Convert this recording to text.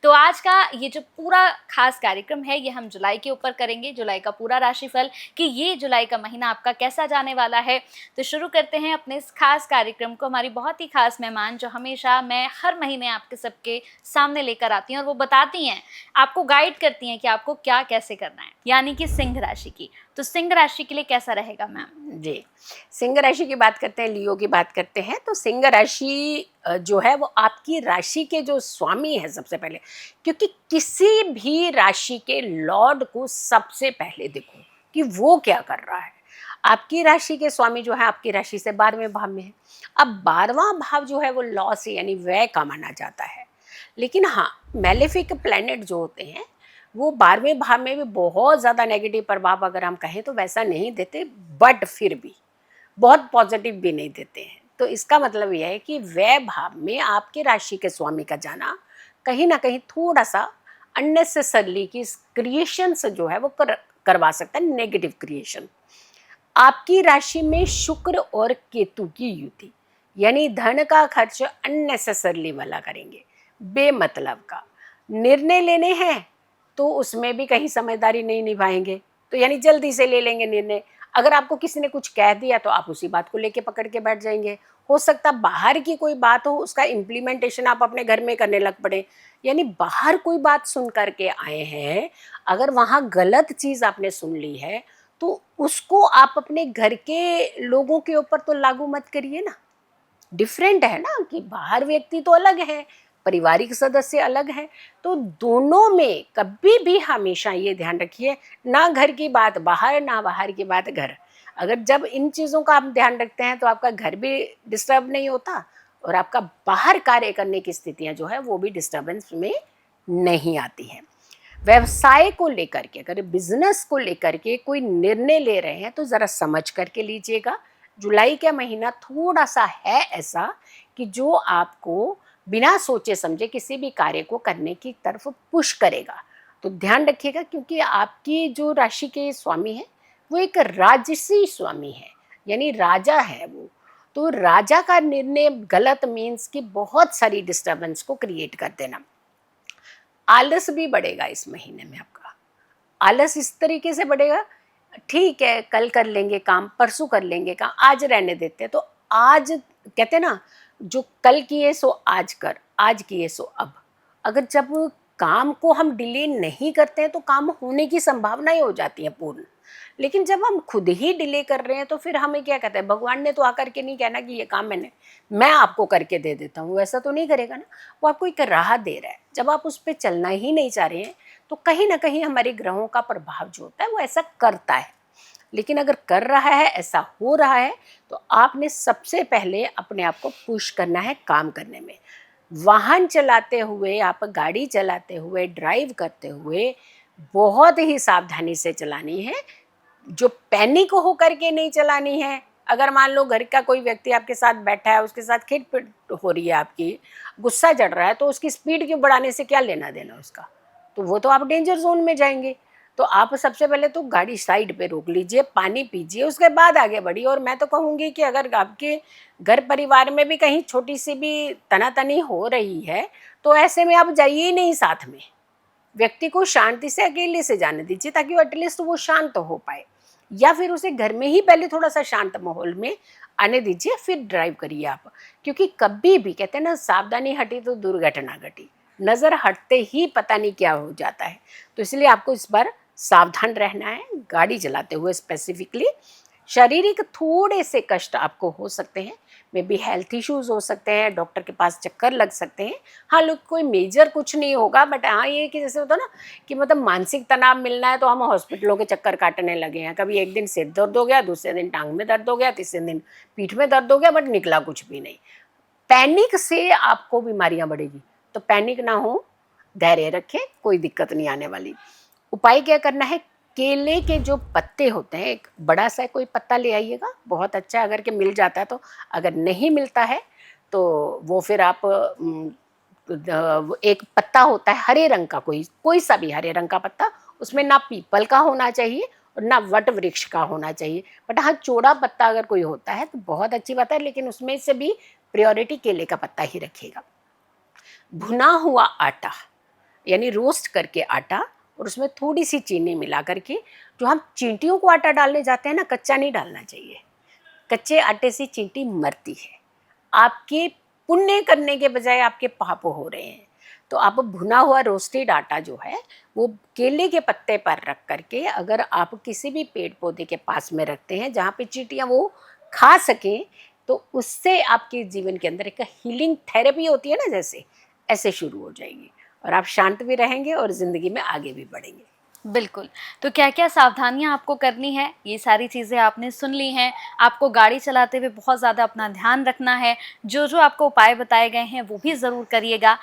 तो आज का ये जो पूरा खास कार्यक्रम है ये हम जुलाई के ऊपर करेंगे, जुलाई का पूरा राशिफल कि ये जुलाई का महीना आपका कैसा जाने वाला है। तो शुरू करते हैं अपने इस खास कार्यक्रम को। हमारी बहुत ही खास मेहमान जो हमेशा मैं हर महीने आपके सबके सामने लेकर आती हैं और वो बताती हैं, आपको गाइड करती हैं कि आपको क्या कैसे करना है, यानी कि सिंह राशि की। तो सिंह राशि के लिए कैसा रहेगा मैम? जी, सिंह राशि की बात करते हैं, लियो की बात करते हैं। तो सिंह राशि जो है वो आपकी राशि के जो स्वामी है सबसे पहले, क्योंकि किसी भी राशि के लॉर्ड को सबसे पहले देखो कि वो क्या कर रहा है। आपकी राशि के स्वामी जो है आपकी राशि से 12वें भाव में है। अब 12वां भाव जो है वो लॉस यानी व्यय का माना जाता है। लेकिन हाँ, मेलेफिक प्लैनेट जो होते हैं वो 12वें भाव में भी बहुत ज़्यादा नेगेटिव प्रभाव अगर हम कहें तो वैसा नहीं देते, बट फिर भी बहुत पॉजिटिव भी नहीं देते हैं। तो इसका मतलब यह है कि व्यय भाव में आपके राशि के स्वामी का जाना कहीं ना कहीं थोड़ा सा अननेसेसरली की क्रिएशन से जो है वो करवा सकता है, नेगेटिव क्रिएशन। आपकी राशि में शुक्र और केतु की युति यानी धन का खर्च अननेसेसरली वाला करेंगे, बेमतलब का निर्णय लेने हैं तो उसमें भी कहीं समझदारी नहीं निभाएंगे, तो यानी जल्दी से ले लेंगे निर्णय। अगर आपको किसी ने कुछ कह दिया तो आप उसी बात को लेके पकड़ के बैठ जाएंगे। हो सकता बाहर की कोई बात हो, उसका इम्प्लीमेंटेशन आप अपने घर में करने लग पड़े। यानी बाहर कोई बात सुन करके आए हैं, अगर वहाँ गलत चीज़ आपने सुन ली है तो उसको आप अपने घर के लोगों के ऊपर तो लागू मत करिए ना। डिफरेंट है ना कि बाहर व्यक्ति तो अलग है, पारिवारिक सदस्य अलग है। तो दोनों में कभी भी हमेशा ये ध्यान रखिए, ना घर की बात बाहर ना बाहर की बात घर। अगर जब इन चीज़ों का आप ध्यान रखते हैं तो आपका घर भी डिस्टर्ब नहीं होता और आपका बाहर कार्य करने की स्थितियां जो है वो भी डिस्टर्बेंस में नहीं आती हैं। व्यवसाय को लेकर के, अगर बिजनेस को लेकर के कोई निर्णय ले रहे हैं तो ज़रा समझ करके लीजिएगा। जुलाई का महीना थोड़ा सा है ऐसा कि जो आपको बिना सोचे समझे किसी भी कार्य को करने की तरफ पुश करेगा। तो ध्यान रखिएगा, क्योंकि आपकी जो राशि के स्वामी है वो एक राजसी स्वामी है, यानी राजा है वो। तो राजा का निर्णय गलत मीन्स कि बहुत सारी डिस्टर्बेंस को क्रिएट कर देना। आलस भी बढ़ेगा इस महीने में आपका। आलस इस तरीके से बढ़ेगा, ठीक है कल कर लेंगे काम, परसों कर लेंगे काम, आज रहने देते हैं। तो आज कहते हैं ना, जो कल किए सो आज कर, आज किए सो अब। अगर जब काम को हम डिले नहीं करते हैं तो काम होने की संभावना ही हो जाती है पूर्ण। लेकिन जब हम खुद ही डिले कर रहे हैं तो फिर हमें क्या कहते हैं, भगवान ने तो आकर के नहीं कहना कि ये काम मैं आपको करके दे देता हूँ, वैसा तो नहीं करेगा ना। वो आपको एक राह दे रहा है, जब आप उस पर चलना ही नहीं चाह रहे हैं तो कहीं ना कहीं हमारे ग्रहों का प्रभाव जो होता है वो ऐसा करता है। लेकिन अगर कर रहा है, ऐसा हो रहा है, तो आपने सबसे पहले अपने आप को पुश करना है काम करने में। वाहन चलाते हुए, आप गाड़ी चलाते हुए, ड्राइव करते हुए बहुत ही सावधानी से चलानी है। जो पैनिक होकर के नहीं चलानी है। अगर मान लो घर का कोई व्यक्ति आपके साथ बैठा है, उसके साथ खिटपिट हो रही है, आपकी गुस्सा चढ़ रहा है, तो उसकी स्पीड क्यों बढ़ाने से क्या लेना देना उसका, तो वो तो आप डेंजर जोन में जाएंगे। तो आप सबसे पहले तो गाड़ी साइड पे रोक लीजिए, पानी पीजिए, उसके बाद आगे बढ़िए। और मैं तो कहूँगी कि अगर आपके घर परिवार में भी कहीं छोटी सी भी तनातनी हो रही है तो ऐसे में आप जाइए ही नहीं साथ में। व्यक्ति को शांति से अकेले से जाने दीजिए ताकि वो एटलीस्ट वो शांत हो पाए, या फिर उसे घर में ही पहले थोड़ा सा शांत माहौल में आने दीजिए, फिर ड्राइव करिए आप। क्योंकि कभी भी कहते हैं ना, सावधानी हटी तो दुर्घटना घटी। नज़र हटते ही पता नहीं क्या हो जाता है। तो इसलिए आपको इस बार सावधान रहना है गाड़ी चलाते हुए। स्पेसिफिकली शारीरिक थोड़े से कष्ट आपको हो सकते हैं, मे बी हेल्थ इश्यूज हो सकते हैं, डॉक्टर के पास चक्कर लग सकते हैं। हाँ, लोग कोई मेजर कुछ नहीं होगा, बट हाँ ये कि जैसे होता है ना कि मतलब मानसिक तनाव मिलना है तो हम हॉस्पिटलों के चक्कर काटने लगे हैं। कभी एक दिन सिर दर्द हो गया, दूसरे दिन टांग में दर्द हो गया, तीसरे दिन पीठ में दर्द हो गया, बट निकला कुछ भी नहीं। पैनिक से आपको बीमारियां बढ़ेगी, तो पैनिक ना हो, धैर्य रखें, कोई दिक्कत नहीं आने वाली। उपाय क्या करना है, केले के जो पत्ते होते हैं, एक बड़ा सा कोई पत्ता ले आइएगा, बहुत अच्छा अगर के मिल जाता है तो। अगर नहीं मिलता है तो वो फिर आप एक पत्ता होता है हरे रंग का, कोई सा भी हरे रंग का पत्ता, उसमें ना पीपल का होना चाहिए और ना वट वृक्ष का होना चाहिए, बट हाँ चौड़ा पत्ता अगर कोई होता है तो बहुत अच्छी बात है, लेकिन उसमें से भी प्रायोरिटी केले का पत्ता ही रखिएगा। भुना हुआ आटा यानी रोस्ट करके आटा, और उसमें थोड़ी सी चीनी मिला करके, जो हम चींटियों को आटा डालने जाते हैं ना, कच्चा नहीं डालना चाहिए। कच्चे आटे से चींटी मरती है। आपके पुण्य करने के बजाय आपके पाप हो रहे हैं। तो आप भुना हुआ रोस्टेड आटा जो है वो केले के पत्ते पर रख करके, अगर आप किसी भी पेड़ पौधे के पास में रखते हैं जहाँ पे चींटियाँ वो खा सकें, तो उससे आपके जीवन के अंदर एक हीलिंग थेरेपी होती है ना, जैसे ऐसे शुरू हो जाएगी, और आप शांत भी रहेंगे और ज़िंदगी में आगे भी बढ़ेंगे। बिल्कुल। तो क्या-क्या सावधानियाँ आपको करनी है, ये सारी चीज़ें आपने सुन ली हैं। आपको गाड़ी चलाते हुए बहुत ज़्यादा अपना ध्यान रखना है। जो-जो आपको उपाय बताए गए हैं, वो भी ज़रूर करिएगा।